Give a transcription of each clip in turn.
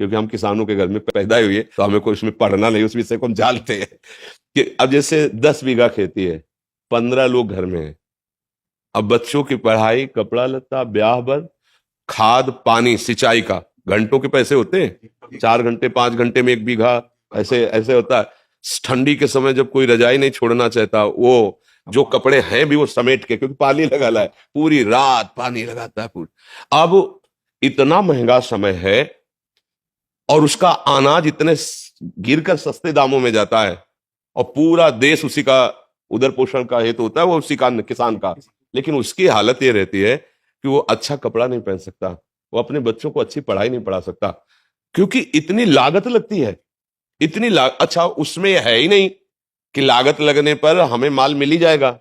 क्योंकि हम किसानों के घर में पैदा हुए, तो हमें कोई उसमें पढ़ना नहीं, उस विषय को हम जानते हैं कि अब जैसे 10 बीघा खेती है, 15 लोग घर में है। अब बच्चों की पढ़ाई, कपड़ा लत्ता, ब्याह बर, खाद पानी, सिंचाई का घंटों के पैसे होते हैं, 4 घंटे 5 घंटे में 1 बीघा, ऐसे ऐसे होता है। ठंडी के समय जब कोई रजाई नहीं छोड़ना चाहता, वो जो कपड़े हैं भी वो समेट के, क्योंकि पानी लगा है, पूरी रात पानी लगाता है पूरी। अब इतना महंगा समय है और उसका अनाज इतने गिरकर सस्ते दामों में जाता है, और पूरा देश उसी का उदर पोषण का हेतु होता है, वो उसी का किसान का। लेकिन उसकी हालत ये रहती है कि वो अच्छा कपड़ा नहीं पहन सकता, वो अपने बच्चों को अच्छी पढ़ाई नहीं पढ़ा सकता, क्योंकि इतनी लागत लगती है। अच्छा, उसमें है ही नहीं कि लागत लगने पर हमें माल मिल ही जाएगा।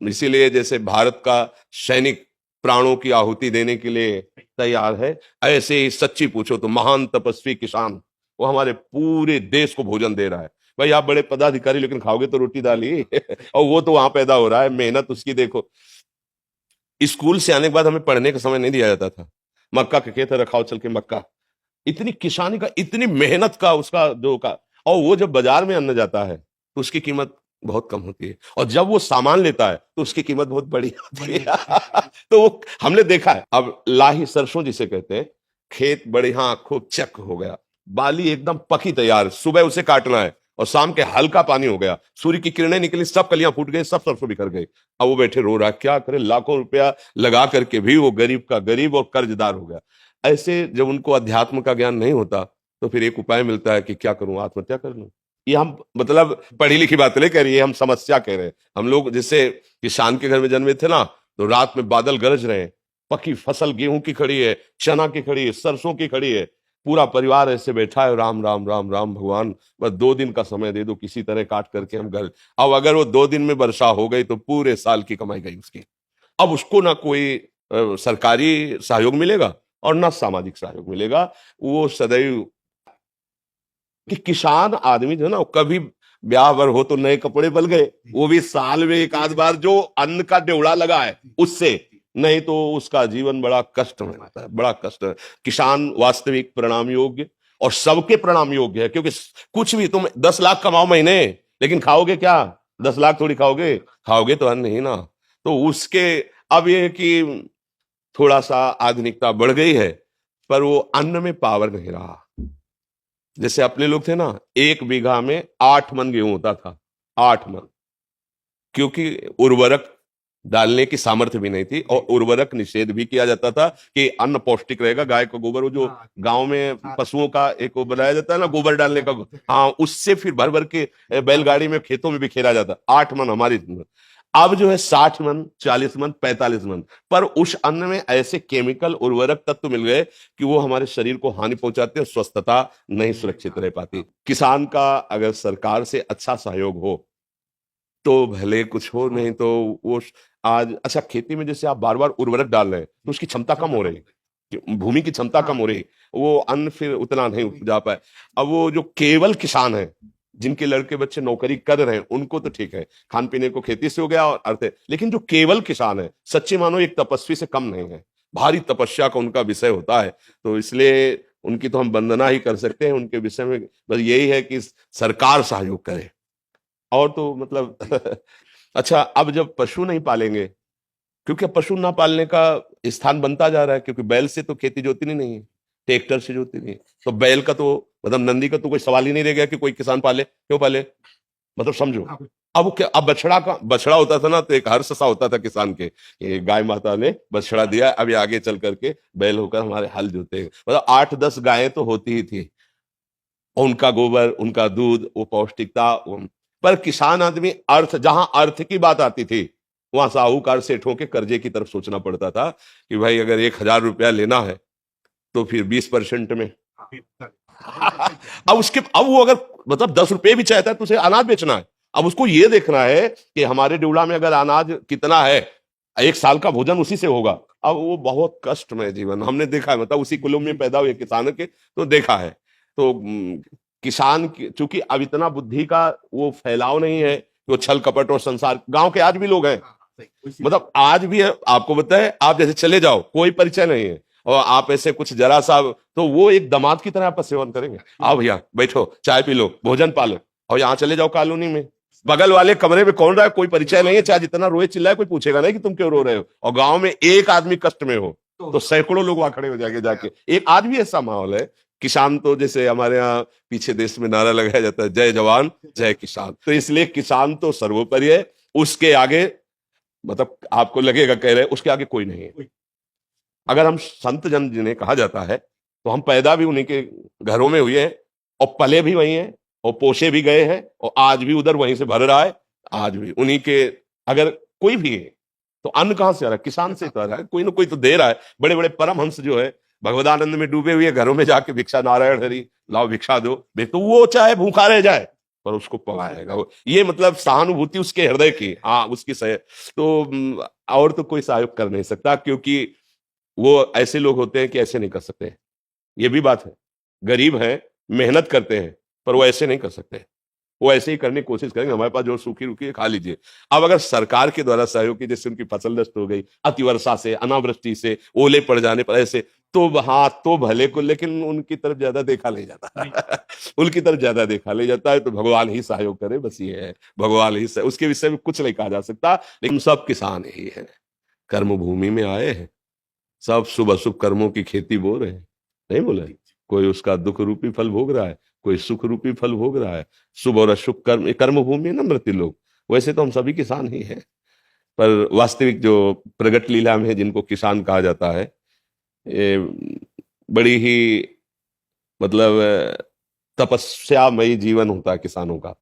इसीलिए जैसे भारत का सैनिक प्राणों की आहुति देने के लिए तैयार है, ऐसे ही सच्ची पूछो तो महान तपस्वी किसान, वो हमारे पूरे देश को भोजन दे रहा है। भाई आप बड़े पदाधिकारी, लेकिन खाओगे तो रोटी दाल ही और वो तो वहां पैदा हो रहा है, मेहनत उसकी देखो। स्कूल से आने के बाद हमें पढ़ने का समय नहीं दिया जाता था, मक्का के खेत रखाओ चल के मक्का। इतनी किसानी का, इतनी मेहनत का उसका जो का, और वो जब बाजार में अन्न जाता है तो उसकी कीमत बहुत कम होती है, और जब वो सामान लेता है तो उसकी कीमत बहुत बड़ी होती है तो वो हमने देखा है। अब लाही सरसों जिसे कहते हैं, खेत बढ़िया खूब चक हो गया, बाली एकदम पकी तैयार, सुबह उसे काटना है और शाम के हल्का पानी हो गया, सूर्य की किरणें निकली, सब कलियां फूट गई, सब सरसों बिखर गई। अब वो बैठे रो रहा, क्या करे, लाखों रुपया लगा करके भी वो गरीब का गरीब और कर्जदार हो गया। ऐसे जब उनको अध्यात्म का ज्ञान नहीं होता तो फिर एक उपाय मिलता है कि क्या करूं, आत्महत्या कर लूं। ये हम मतलब पढ़ी लिखी बात नहीं कह रही है, हम समस्या कह रहे हैं। हम लोग जैसे किसान के घर में जन्मे थे ना, तो रात में बादल गरज रहे हैं, पकी फसल गेहूं की खड़ी है, चना की खड़ी है, सरसों की खड़ी है, पूरा परिवार ऐसे बैठा है, राम राम राम राम भगवान, बस 2 दिन का समय दे दो, किसी तरह काट करके हम घर। अब अगर वो 2 दिन में वर्षा हो गई तो पूरे साल की कमाई गई उसकी। अब उसको ना कोई सरकारी सहयोग मिलेगा और ना सामाजिक सहयोग मिलेगा। वो सदैव कि किसान आदमी जो है ना, कभी ब्याह बर हो तो नए कपड़े बल गए, वो भी साल में एक आध बार जो अन्न का ड्योड़ा लगा है उससे, नहीं तो उसका जीवन बड़ा कष्ट में रहता है, बड़ा कष्ट है। किसान वास्तविक प्रणाम योग्य और सबके प्रणाम योग्य है, क्योंकि कुछ भी तुम 10 लाख कमाओ महीने, लेकिन खाओगे क्या? 10 लाख थोड़ी खाओगे, खाओगे तो अन्न ही ना। तो उसके अब ये कि थोड़ा सा आधुनिकता बढ़ गई है, पर वो अन्न में पावर नहीं रहा। जैसे अपने लोग थे ना, 1 बीघा में 8 मन गेहूं होता था, 8 मन, क्योंकि उर्वरक डालने की सामर्थ्य भी नहीं थी, और उर्वरक निषेध भी किया जाता था कि अन्न पौष्टिक रहेगा। गाय का गोबर, वो जो गांव में पशुओं का एक वो बनाया जाता है ना, गोबर डालने का, हाँ, उससे फिर भर भर के बैलगाड़ी में खेतों में बिखेरा जाता। 8 मन हमारी। अब जो है 60 मन, 40 मन, 45 मन, पर उस अन्न में ऐसे केमिकल उर्वरक तत्व मिल गए कि वो हमारे शरीर को हानि पहुंचाते हैं, स्वस्थता नहीं सुरक्षित रह पाती। किसान का अगर सरकार से अच्छा सहयोग हो तो भले कुछ हो, नहीं तो वो आज अच्छा, खेती में जैसे आप बार बार उर्वरक डाल रहे हैं तो उसकी क्षमता कम हो रही है, भूमि की क्षमता कम हो रही, वो अन्न फिर उतना नहीं उपजा पाए। अब वो जो केवल किसान है, जिनके लड़के बच्चे नौकरी कर रहे हैं, उनको तो ठीक है, खान पीने को खेती से हो गया और अर्थ है, लेकिन जो केवल किसान है, सच्चे मानो एक तपस्वी से कम नहीं है, भारी तपस्या का उनका विषय होता है। तो इसलिए उनकी तो हम वंदना ही कर सकते हैं, उनके विषय में बस यही है कि सरकार सहयोग करे, और तो मतलब अच्छा, अब जब पशु नहीं पालेंगे, क्योंकि अब पशु ना पालने का स्थान बनता जा रहा है, क्योंकि बैल से तो खेती जोती नहीं है, ट्रैक्टर से जोती नहीं है, तो बैल का तो मतलब नंदी का तो कोई सवाल ही नहीं रह गया कि कोई किसान पाले। क्यों पाले, मतलब समझो। अब क्या, अब बछड़ा होता था ना, तो एक हर्ष सा होता था किसान के, ये गाय माता ने बछड़ा दिया, अभी आगे चल करके बैल होकर हमारे हल जोते, मतलब 8-10 गायें तो होती ही थी, उनका गोबर, उनका दूध, वो पौष्टिकता। पर किसान आदमी, अर्थ, जहां अर्थ की बात आती थी, वहां साहूकार सेठों के कर्जे की तरफ सोचना पड़ता था कि भाई अगर 1,000 रुपया लेना है तो फिर 20% में अब वो अगर मतलब 10 रुपए भी चाहता है तो उसे अनाज बेचना है। अब उसको ये देखना है कि हमारे ड्यूला में अगर अनाज कितना है, 1 साल का भोजन उसी से होगा। अब वो बहुत कष्टमय जीवन हमने देखा है, मतलब उसी कुलों में पैदा हुए किसानों के, तो देखा है। तो किसान चूंकि अब इतना बुद्धि का वो फैलाव नहीं है, वो छल कपट और संसार, गांव के आज भी लोग हैं, मतलब आज भी है, आपको बताए, आप जैसे चले जाओ, कोई परिचय नहीं है, और आप ऐसे कुछ जरा सा, तो वो एक दामाद की तरह आपका सेवन करेंगे। आओ भैया बैठो, चाय पी लो, भोजन पालो, और यहाँ चले जाओ कॉलोनी में, बगल वाले कमरे में कौन रहा है, कोई परिचय नहीं है, चाहे जितना रोए चिल्लाए कोई पूछेगा नहीं कि तुम क्यों रो रहे हो। और गांव में एक आदमी कष्ट में हो तो सैकड़ों लोग वहां खड़े हो जाके जाके। एक आज भी ऐसा माहौल है। किसान तो जैसे हमारे यहाँ पीछे देश में नारा लगाया जाता है, जय जवान जय किसान, तो इसलिए किसान तो सर्वोपरि है, उसके आगे मतलब आपको लगेगा कह रहे उसके आगे कोई नहीं है। अगर हम संत जन जिन्हें कहा जाता है, तो हम पैदा भी उन्हीं के घरों में हुए हैं और पले भी वही हैं और पोसे भी गए हैं और आज भी उधर वहीं से भर रहा है। आज भी उन्हीं के, अगर कोई भी है तो अन्न कहां से आ रहा है, किसान से तो आ रहा है, कोई ना कोई तो दे रहा है। बड़े बड़े परमहंस जो है भगवदानंद में डूबे हुए घरों में जाके भिक्षा, नारायण हरि लाओ भिक्षा दो, तो वो चाहे भूखा रह जाए पर उसको पवाएगा। ये मतलब सहानुभूति उसके हृदय की, हाँ उसकी सह तो और तो कोई सहयोग कर नहीं सकता, क्योंकि वो ऐसे लोग होते हैं कि ऐसे नहीं कर सकते। ये भी बात है, गरीब हैं, मेहनत करते हैं, पर वो ऐसे नहीं कर सकते। वो ऐसे ही करने की कोशिश करेंगे, हमारे पास जो सूखी रुकी है खा लीजिए। अब अगर सरकार के द्वारा सहयोग की, जैसे उनकी फसल नष्ट हो गई अतिवर्षा से, अनावृष्टि से, ओले पड़ जाने पर, ऐसे तो हाँ तो भले को, लेकिन उनकी तरफ ज्यादा देखा नहीं जाता उनकी तरफ ज्यादा देखा नहीं जाता है। तो भगवान ही सहयोग करे, बस ये है, भगवान ही उसके विषय में कुछ नहीं कहा जा सकता। लेकिन सब किसान ही है, कर्म भूमि में आए हैं, सब शुभ अशुभ कर्मों की खेती बो रहे हैं, नहीं बोले। कोई उसका दुख रूपी फल भोग रहा है, कोई सुख रूपी फल भोग रहा है। शुभ और अशुभ कर्म, कर्म भूमि है ना मृत्यु लोग। वैसे तो हम सभी किसान ही हैं, पर वास्तविक जो प्रगट लीला में जिनको किसान कहा जाता है, ये बड़ी ही मतलब तपस्यामयी जीवन होता है किसानों का।